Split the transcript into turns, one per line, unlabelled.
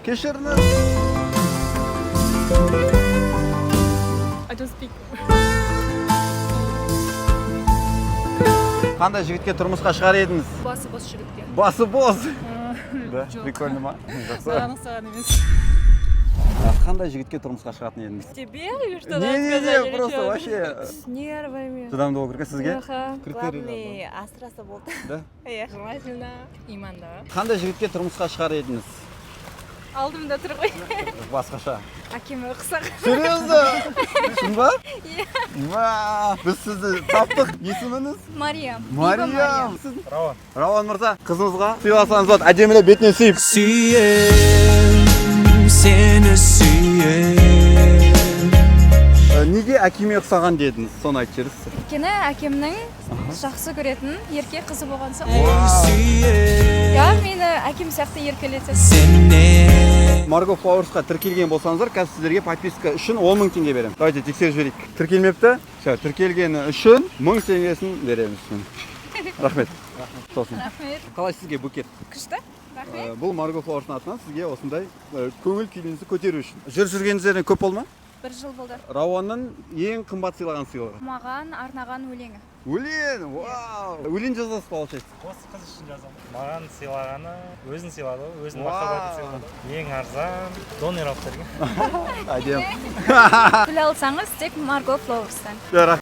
Кешіріңіз.
I don't speak.
Қандай жігітке тұрмысқа шығар едіңіз?
Басы бос жігітке.
Басы бос. Да,
Жоқ.
прикольно ма?
Саған ұқсаған емес.
Қандай жігітке тұрмысқа шығатын едіңіз?
Тебе или что?
Не, просто вообще.
С нервами.
Шыдамды болу керек сізге?
Главное, астраса болды.
Да?
Желательно. Иманды.
Қандай жігітке тұрмысқа шығар едіңіз?
Алдымда тұр ғой.
Басқаша.
Әкеме ұқсақ.
Серьезно? Шын ба? Иә. Біз сізді таптық. Есіміңіз?
Мариям.
Мариям. Рауан. Рауан мырза, қызыңызға сыйласаңыз болады. Әдемілеп бетінен сүйіп.
Seni sүйем.
Неге әкеме ұқсаған дедіңіз? Соны айтып жіберіңіз.
Өйткені әкемнің жақсы көретін ерке қызы болған соң.
Сүйем.
Я, мені әкем сияқты еркелетеді.
Сені
Margo Flowers'қа тіркелген болсаңыздар, қазір сіздерге подписка үшін 10 000 теңге беремін. Давайте тексеріп жіберейік. Тіркелмепті? Тіркелгені үшін 1000 теңгесін береміз. Рахмет. Сосын.
Рахмет.
Қалай сізге букет?
Күшті. Рахмет.
Бұл Margo Flowers'ың атынан сізге осындай көңіл күйіңізді көтеру үшін. Жүргеніңіздерден көп болды ма?
1 жыл болды.
Рауанның ең қымбат сыйлаған сыйлығы.
Маған арнаған өлеңі.
Өлең! Вау! Өлең жазасыз получается.
Осы қыз үшін жазамын. Маған сыйлағаны, өзін сыйлады, өзінің махаббатын сыйлады. Ең арзан донор алып берген.
Әдем.
Гүл алсаңыз тек Margo Flowers'тан.
Рахмет.